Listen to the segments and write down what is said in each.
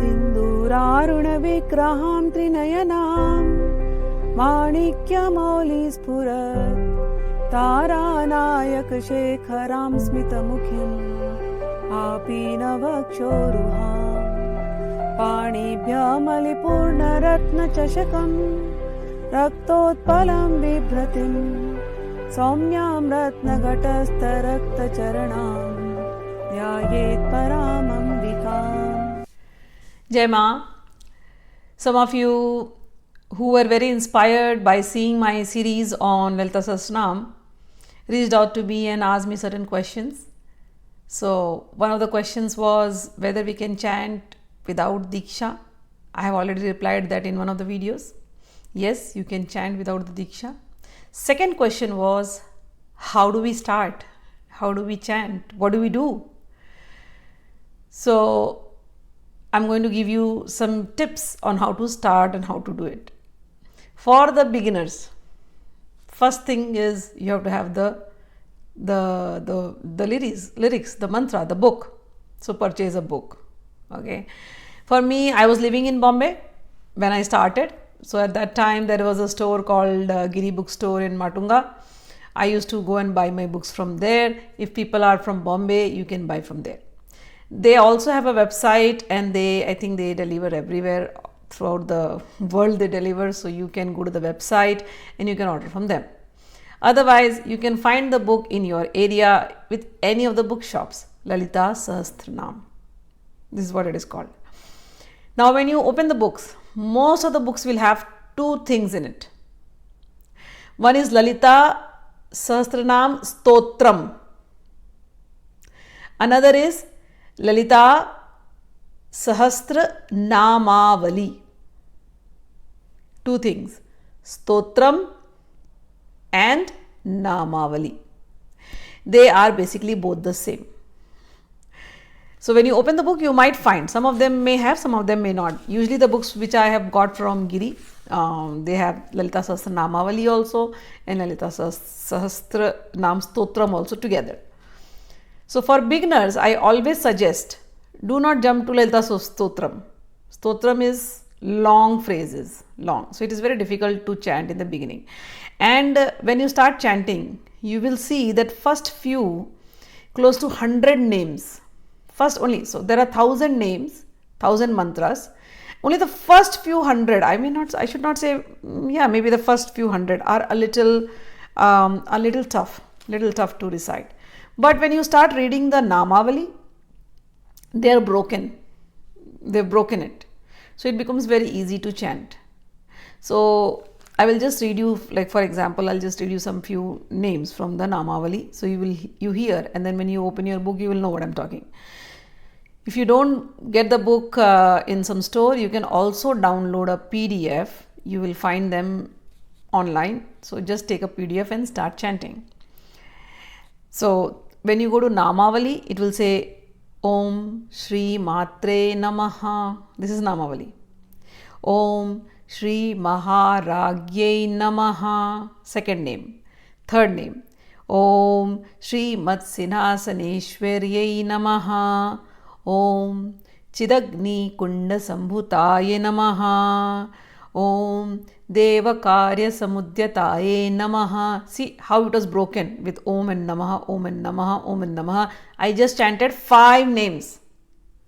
सिन्दूरारुणविग्रहां त्रिनयनां माणिक्यमौलिस्फुरत् तारानायकशेखरां स्मितमुखीम् आपीनवक्षोरुहां पाणिभ्यमलिपूर्णरत्नचषकम् रक्तोत्पलं बिभ्रतिं सौम्यां रत्नघटस्थरक्तचरणां ध्यायेत् परामम्बिकाम्. Jai Maa. Some of you who were very inspired by seeing my series on Lalita Sahasranam reached out to me and asked me certain questions. So one of the questions was whether we can chant without Deeksha. I have already replied that in one of the videos. Yes, you can chant without the Deeksha. Second question was, how do we start? How do we chant? What do we do? So I'm going to give you some tips on how to start and how to do it. For the beginners, first thing is you have to have the lyrics, the mantra, the book. So purchase a book. Okay. For me, I was living in Bombay when I started. So at that time there was a store called Giri Bookstore in Matunga. I used to go and buy my books from there. If people are from Bombay, you can buy from there. They also have a website and I think they deliver everywhere throughout the world. They deliver, so you can go to the website and you can order from them. Otherwise, you can find the book in your area with any of the bookshops. Lalita Sahasranam. This is what it is called. Now when you open the books, most of the books will have two things in it. One is Lalita Sahasranam Stotram. Another is Lalita Sahasra Namavali. Two things, Stotram and Namavali. They are basically both the same. So when you open the book, you might find some of them may have, some of them may not. Usually the books which I have got from Giri, they have Lalita Sahasra Namavali also and Lalita Sahasra Nam Stotram also together. So for beginners, I always suggest, do not jump to Lalita Stotram. Stotram is long phrases, long. So it is very difficult to chant in the beginning. And when you start chanting, you will see that first few, close to 100 names, first only. So there are 1000 names, 1000 mantras. Only the first few hundred, I should not say, maybe the first few hundred are a little tough to recite. But when you start reading the Namavali, they are broken. They've broken it. So it becomes very easy to chant. So I will just read you, like for example, I'll just read you some few names from the Namavali. So you hear, and then when you open your book, you will know what I'm talking. If you don't get the book in some store, you can also download a PDF. You will find them online. So just take a PDF and start chanting. So when you go to Namavali, it will say Om Shri Matre Namaha. This is Namavali. Om Shri Maharagye Namaha. Second name. Third name. Om Shri Matsinhasaneshwarye Namaha. Om Chidagni Kunda Sambhutaye Namaha. Om Devakarya Samudyataye Namaha. See how it was broken with Om and Namaha, Om and Namaha, Om and Namaha. I just chanted 5 names.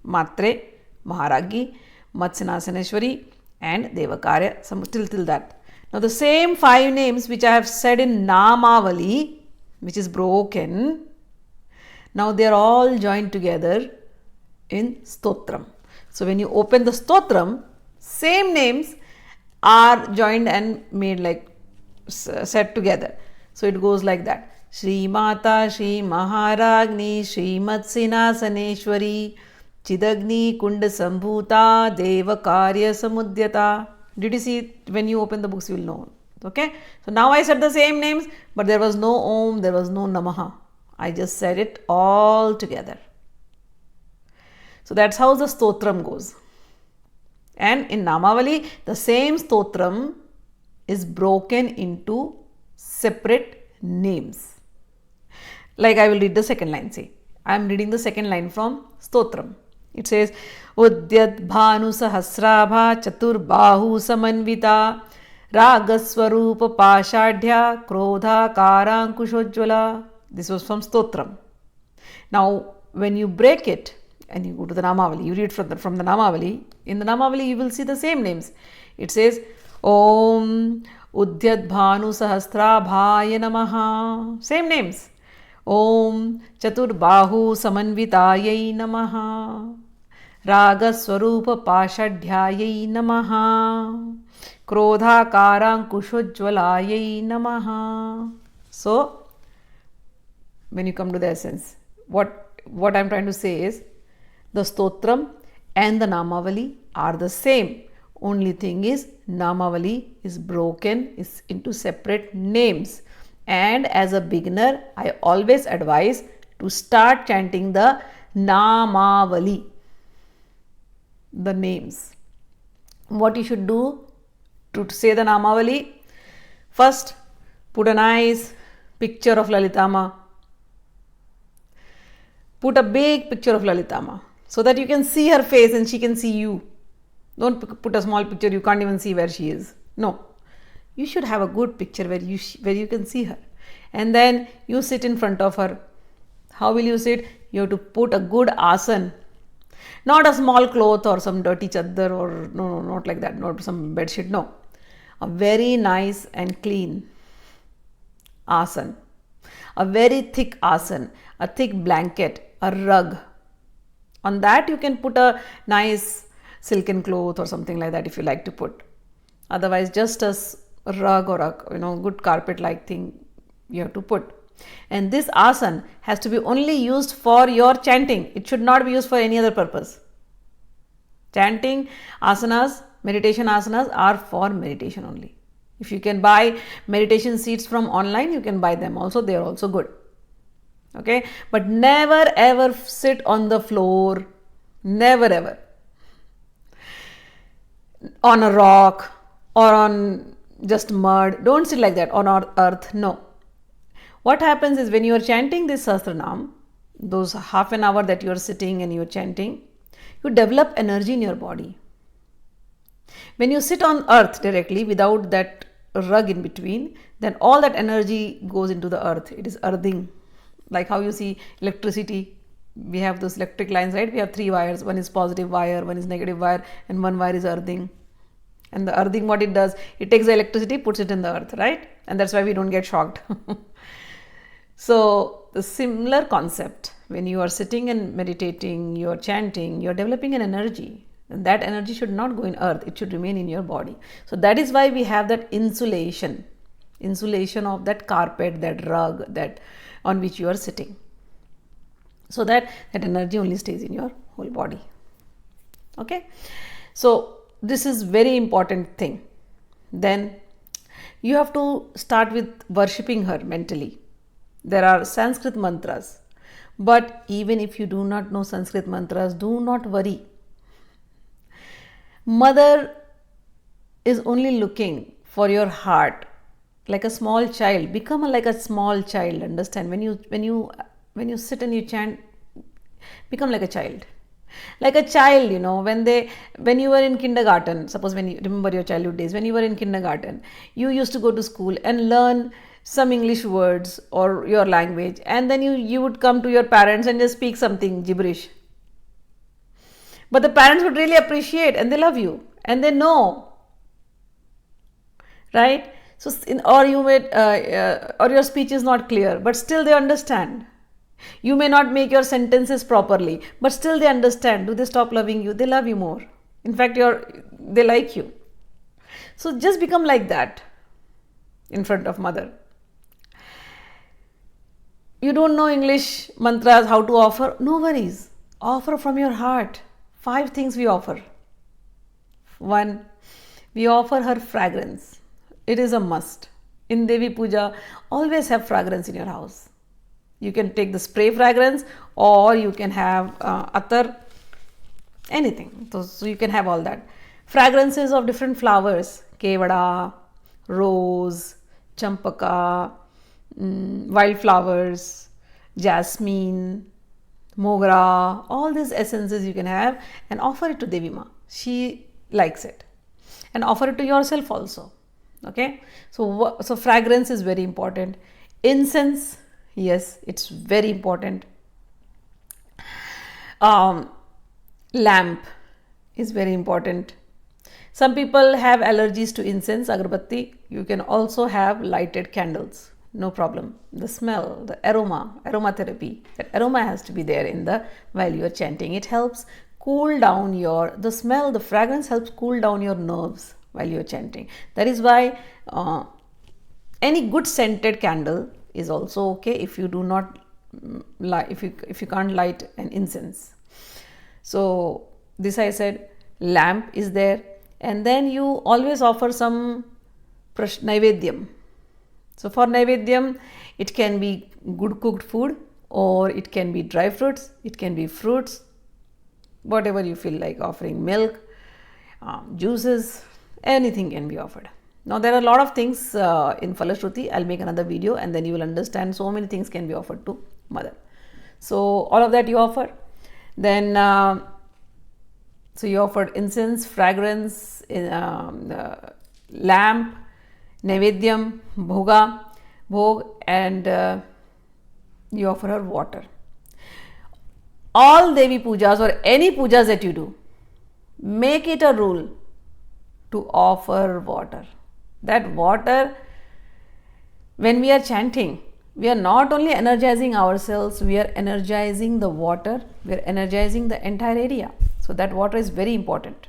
Matre, Maharagi, Matsinhasaneshwari and Devakarya, till that. Now the same 5 names which I have said in Namavali, which is broken, now they are all joined together in Stotram. So when you open the Stotram, same names are joined and made like set together. So it goes like that. Shri Mata, Shri Maharagni, Shri Matsinhasaneshwari, Chidagni Kunda Sambhuta, Devakarya Samudyata. Did you see it? When you open the books, you will know. Okay. So now I said the same names, but there was no Om, there was no Namaha. I just said it all together. So that's how the Stotram goes. And in Namavali, the same Stotram is broken into separate names. Like I will read the second line. See, I am reading the second line from Stotram. It says, Udyat Bhanu Sahasrabha Chaturbahu Samanvita Ragaswarupa Pashadhya Krodha Karankushojjvala. This was from Stotram. Now, when you break it and you go to the Namavali, you read from the Namavali. In the Namavali, you will see the same names. It says, Om Udyat Bhanu Sahasrabhaya Namaha. Same names. Om Chaturbahu Samanvitayai Namaha. Ragaswarupa Pashadhyayai Namaha. Krodhakarankushojjvalayai Namaha. So, when you come to the essence, what I am trying to say is, the Stotram and the Namavali are the same. Only thing is, Namavali is broken into separate names. And as a beginner, I always advise to start chanting the Namavali, the names. What you should do to say the Namavali? First, put a nice picture of Lalita Maa. Put a big picture of Lalita Maa so that you can see her face and she can see you. Don't put a small picture, you can't even see where she is. No. You should have a good picture where you can see her. And then you sit in front of her. How will you sit? You have to put a good asana. Not a small cloth or some dirty chaddar or no, not like that. Not some bedsheet. No. A very nice and clean asana. A very thick asana. A thick blanket. A rug. On that you can put a nice silken cloth or something like that if you like to put. Otherwise, just a rug or a good carpet like thing you have to put. And this asana has to be only used for your chanting. It should not be used for any other purpose. Chanting asanas, meditation asanas are for meditation only. If you can buy meditation seats from online, you can buy them also. They are also good. Okay, but never ever sit on the floor. Never ever. On a rock or on just mud. Don't sit like that on earth. No. What happens is when you are chanting this Sahasranam, those half an hour that you are sitting and you are chanting, you develop energy in your body. When you sit on earth directly without that rug in between, then all that energy goes into the earth. It is earthing. Like how you see electricity. We have those electric lines, right? We have 3 wires. One is positive wire, one is negative wire, and one wire is earthing. And the earthing, what it does, it takes the electricity, puts it in the earth, right? And that's why we don't get shocked. So, the similar concept, when you are sitting and meditating, you are chanting, you are developing an energy. And that energy should not go in earth, it should remain in your body. So, that is why we have that insulation of that carpet, that rug, that on which you are sitting. So that energy only stays in your whole body. Okay. So this is very important thing. Then you have to start with worshipping her mentally. There are Sanskrit mantras. But even if you do not know Sanskrit mantras, do not worry. Mother is only looking for your heart. Like a small child. Become like a small child. Understand? When you sit and you chant, become like a child. Like a child, when you were in kindergarten, suppose when you remember your childhood days, when you were in kindergarten, you used to go to school and learn some English words or your language, and then you would come to your parents and just speak something gibberish. But the parents would really appreciate and they love you and they know. Right? So, or your speech is not clear, but still they understand. You may not make your sentences properly, but still they understand. Do they stop loving you? They love you more. In fact, they like you. So just become like that in front of mother. You don't know English mantras, how to offer? No worries. Offer from your heart. 5 things we offer. 1, we offer her fragrance. It is a must. In Devi Puja, always have fragrance in your house. You can take the spray fragrance or you can have attar, anything. So you can have all that. Fragrances of different flowers, kevada, rose, champaka, wildflowers, jasmine, mogra, all these essences you can have and offer it to Devi Maa. She likes it. And offer it to yourself also. Okay. So fragrance is very important. Incense, yes, it's very important. Lamp is very important. Some people have allergies to incense, agarbatti. You can also have lighted candles. No problem. The smell, the aroma, aromatherapy, that aroma has to be there in the while you are chanting. It helps cool down the smell, the fragrance helps cool down your nerves while you are chanting. That is why any good scented candle is also okay if you do not if you can't light an incense. So this I said, lamp is there, and then you always offer some naivedyam. So for naivedyam, it can be good cooked food, or it can be dry fruits, it can be fruits, whatever you feel like offering, milk, juices, anything can be offered. Now there are a lot of things in Falashruti. I'll make another video and then you will understand so many things can be offered to mother. So all of that you offer. Then so you offered incense, fragrance, lamp, naivedyam, bhog, and you offer her water. All Devi pujas or any pujas that you do, make it a rule to offer water. That water, when we are chanting, we are not only energizing ourselves, we are energizing the water, we are energizing the entire area. So that water is very important.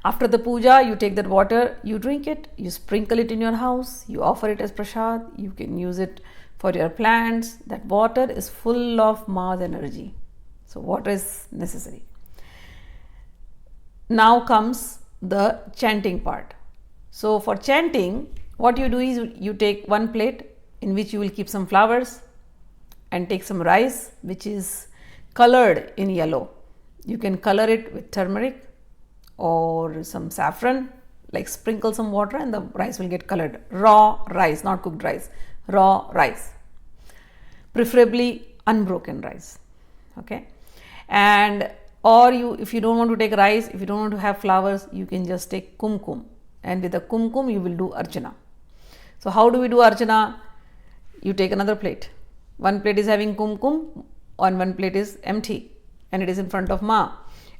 After the puja, you take that water, you drink it, you sprinkle it in your house, you offer it as prasad, you can use it for your plants. That water is full of Maa's energy. So water is necessary. Now comes the chanting part. So for chanting, what you do is you take one plate in which you will keep some flowers and take some rice which is colored in yellow. You can color it with turmeric or some saffron, like sprinkle some water and the rice will get colored. Raw rice, not cooked rice, raw rice, preferably unbroken rice. Okay. And or if you don't want to take rice, if you don't want to have flowers, you can just take kumkum, and with the kumkum you will do archana. So how do we do archana? You take another plate. One plate is having kumkum and one plate is empty and it is in front of Maa,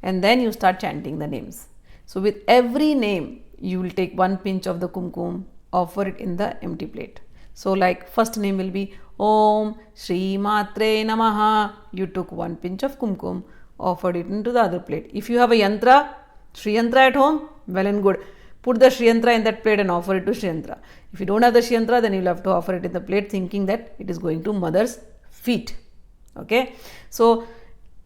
and then you start chanting the names. So with every name you will take one pinch of the kumkum, offer it in the empty plate. So like first name will be Om Shri Matre Namaha. You took one pinch of kumkum, offered it into the other plate. If you have a yantra, Shri yantra at home, well and good. Put the Shri yantra in that plate and offer it to Shri yantra. If you don't have the Shri yantra, then you will have to offer it in the plate thinking that it is going to mother's feet. Okay. So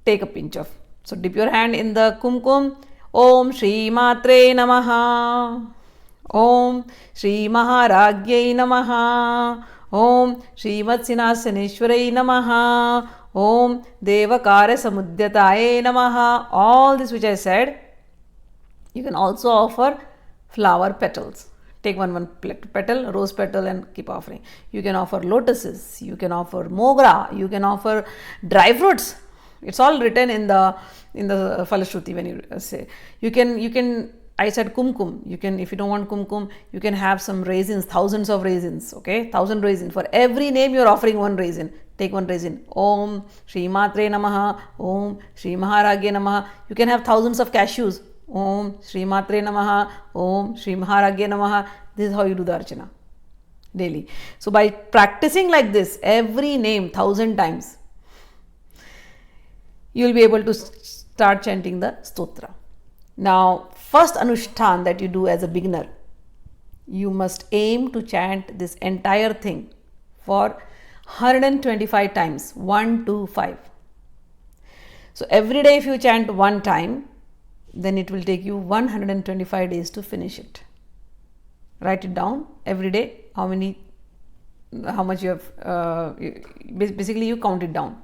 take a pinch of. So dip your hand in the kumkum. Om Shri Matre Namaha. Om Shri Maharajyai Namaha. Om Shri Matsinasaneshwarai Namaha. Om Devakara Samudyataye Namaha. All this which I said, you can also offer flower petals. Take one petal, rose petal, and keep offering. You can offer lotuses, you can offer mogra, you can offer dry fruits. It's all written in the Falashruti when you say. You can I said kumkum. You can, if you don't want kumkum, you can have some raisins, thousands of raisins. Okay, 1,000 raisins. For every name you are offering one raisin. Take one raisin. Om Shri Matre Namaha. Om Shri Maharajya Namaha. You can have thousands of cashews. Om Shri Matre Namaha. Om Shri Maharajya Namaha. This is how you do the archana daily. So by practicing like this, every name 1,000 times, you will be able to start chanting the stotra. Now, first anushtan that you do as a beginner, you must aim to chant this entire thing for 125 times, 1 to 5. So every day if you chant one time, then it will take you 125 days to finish it. Write it down every day, how much you have, basically you count it down.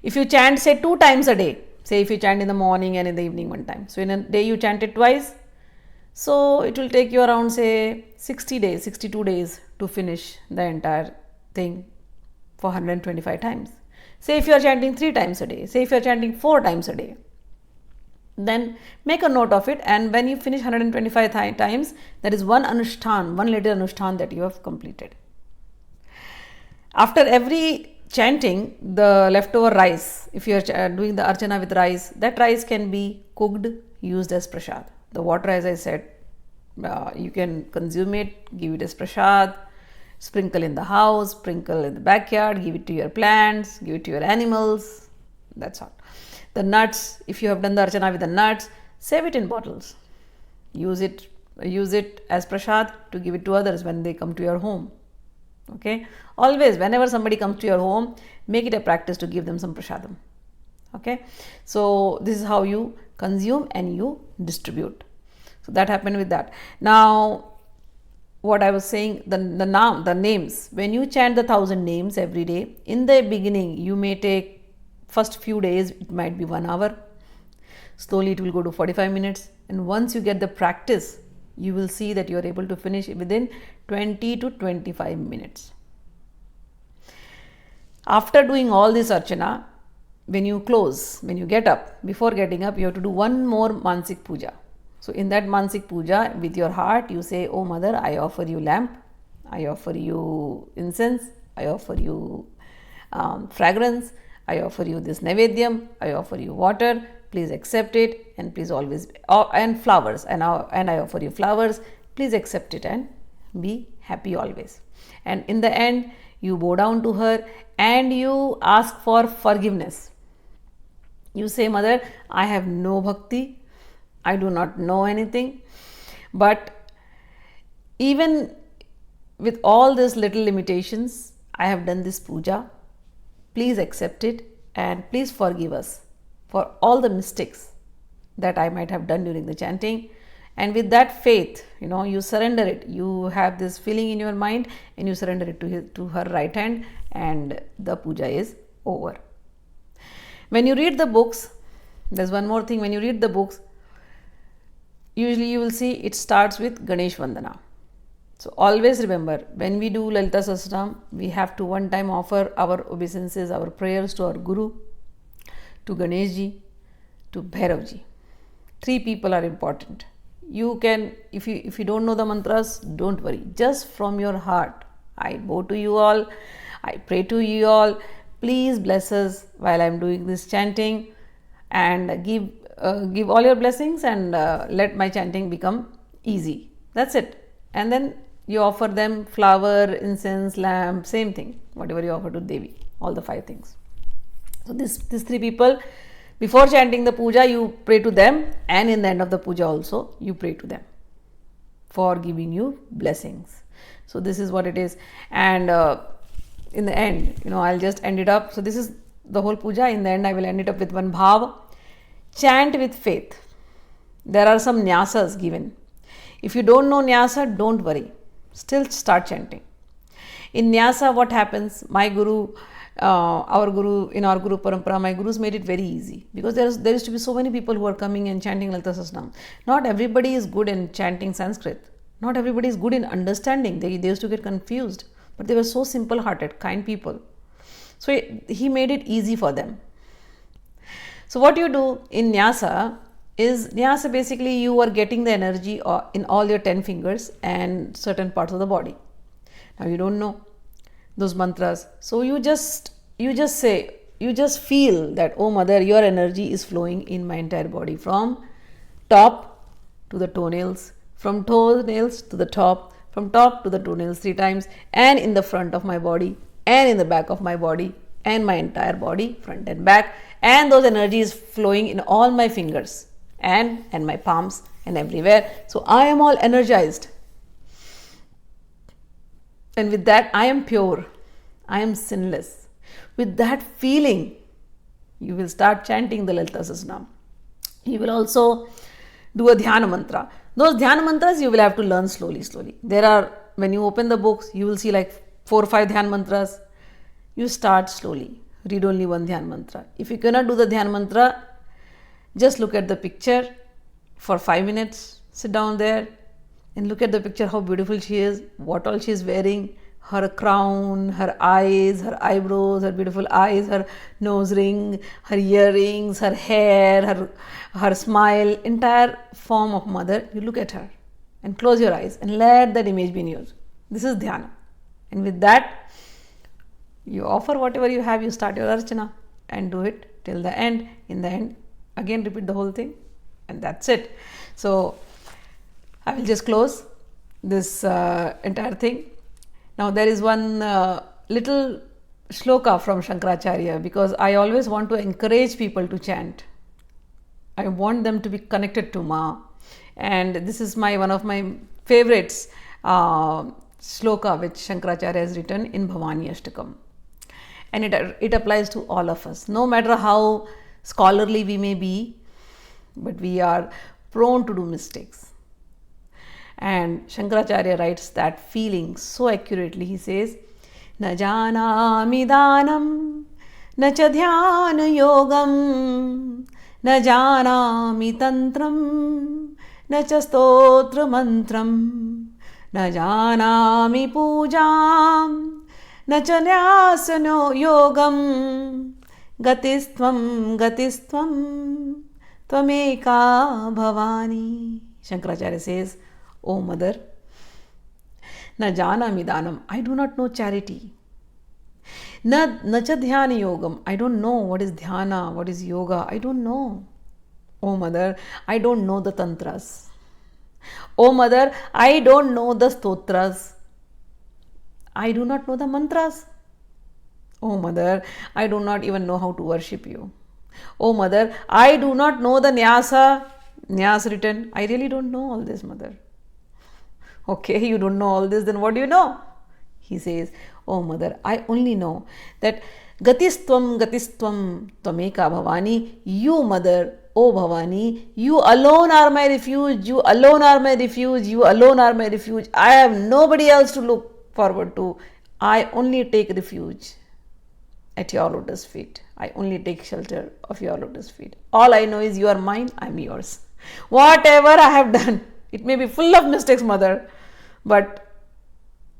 If you chant say 2 times a day, say if you chant in the morning and in the evening one time, so in a day you chant it twice, so it will take you around say 60 days, 62 days to finish the entire thing for 125 times. Say if you are chanting 3 times a day, say if you are chanting 4 times a day, then make a note of it, and when you finish 125 times, that is one anushthan, one little anushthan that you have completed. After every chanting, the leftover rice, if you are doing the archana with rice, that rice can be cooked, used as prasad. The water, as I said, you can consume it, give it as prasad, sprinkle in the house, sprinkle in the backyard, give it to your plants, give it to your animals, that's all. The nuts, if you have done the archana with the nuts, save it in bottles. Use it as prasad to give it to others when they come to your home. Okay, always whenever somebody comes to your home, make it a practice to give them some prasadam. Okay, so this is how you consume and you distribute. So that happened with that. Now, what I was saying, the names, when you chant the 1000 names every day, in the beginning you may take first few days, it might be 1 hour, slowly it will go to 45 minutes, and once you get the practice, you will see that you are able to finish within 20 to 25 minutes. After doing all this archana, when you get up, before getting up, you have to do one more mansik puja. So in that mansik puja, with your heart, you say, "Oh Mother, I offer you lamp, I offer you incense, I offer you fragrance, I offer you this nevedyam, I offer you water, please accept it, and please always, and flowers, and I offer you flowers, please accept it and be happy always." And in the end, you bow down to her and you ask for forgiveness. You say, "Mother, I have no bhakti, I do not know anything, but even with all these little limitations, I have done this puja. Please accept it and please forgive us for all the mistakes that I might have done during the chanting." And with that faith, you surrender it. You have this feeling in your mind and you surrender it to her right hand, and the puja is over. When you read the books, there's one more thing. When you read the books, usually you will see it starts with Ganesh Vandana. So always remember, when we do Lalita Sahasranam, we have to one time offer our obeisances, our prayers to our Guru, to Ganesh Ji, to Bhairav Ji. 3 people are important. You can, if you don't know the mantras, don't worry. Just from your heart, I bow to you all, I pray to you all. Please bless us while I am doing this chanting, and give all your blessings, and let my chanting become easy. That's it. And then you offer them flower, incense, lamp, same thing, whatever you offer to Devi, all the 5 things. So these 3 people, before chanting the puja, you pray to them, and in the end of the puja also, you pray to them for giving you blessings. So this is what it is. And in the end, I'll just end it up. So this is the whole puja. In the end, I will end it up with one bhav. Chant with faith. There are some nyasas given. If you don't know nyasa, don't worry. Still start chanting. In nyasa, what happens? My guru, our guru, in our guru parampara, my gurus made it very easy, because there used to be so many people who are coming and chanting Lalita Sahasranam. Not everybody is good in chanting Sanskrit. Not everybody is good in understanding. They used to get confused, but they were so simple-hearted, kind people. So he made it easy for them. So what you do in nyasa is, nyasa basically you are getting the energy in all your 10 fingers and certain parts of the body. Now you don't know those mantras, so you just say, you just feel that, "Oh Mother, your energy is flowing in my entire body, from top to the toenails, from toenails to the top, from top to the toenails 3 times, and in the front of my body, and in the back of my body, and my entire body, front and back, and those energies flowing in all my fingers and my palms and everywhere. So I am all energized. And with that, I am pure, I am sinless." With that feeling, you will start chanting the Lalita Sahasranam. You will also do a dhyana mantra. Those dhyana mantras you will have to learn slowly. There are, when you open the books, you will see like 4 or 5 dhyana mantras. You start slowly. Read only one dhyana mantra. If you cannot do the dhyana mantra, just look at the picture for 5 minutes. Sit down there and look at the picture, how beautiful she is, what all she is wearing, her crown, her eyes, her eyebrows, her beautiful eyes, her nose ring, her earrings, her hair, her smile, entire form of mother. You look at her and close your eyes and let that image be in yours. This is dhyana. And with that, you offer whatever you have, you start your archana and do it till the end. In the end, again repeat the whole thing, and that's it. So I will just close this entire thing. Now there is one little shloka from Shankaracharya, because I always want to encourage people to chant. I want them to be connected to Maa, and this is one of my favorites, shloka which Shankaracharya has written in Bhavani Ashtakam. And it applies to all of us, no matter how scholarly we may be, but we are prone to do mistakes. And Shankaracharya writes that feeling so accurately. He says, Na janami danam, na cha dhyana yogam, na janami tantram, na cha stotra mantram, na janami pujam, na cha nyasano yogam, gatistvam gatistvam, tvameka bhavani. Shankaracharya says, O mother, na janami danam, I do not know charity. Na cha dhyana yogam, I don't know what is dhyana, what is yoga, I don't know. O mother, I don't know the tantras. O mother, I don't know the stotras. I do not know the mantras. O mother, I do not even know how to worship you. O mother, I do not know the nyasa written. I really don't know all this, mother. Okay, you don't know all this, then what do you know? He says, Oh mother, I only know that gatistvam tvameka bhavani, you mother, O Bhavani, you alone are my refuge, you alone are my refuge, you alone are my refuge. I have nobody else to look forward to. I only take refuge at your lotus feet. I only take shelter of your lotus feet. All I know is you are mine, I am yours. Whatever I have done, it may be full of mistakes, mother, but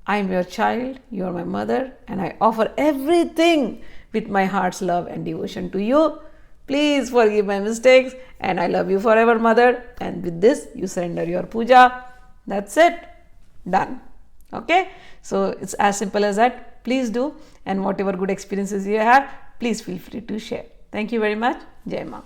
I am your child, you are my mother, and I offer everything with my heart's love and devotion to you. Please forgive my mistakes, and I love you forever, mother. And with this, you surrender your puja. That's it. Done. Okay? So it's as simple as that. Please do, and whatever good experiences you have, please feel free to share. Thank you very much. Jai Maa.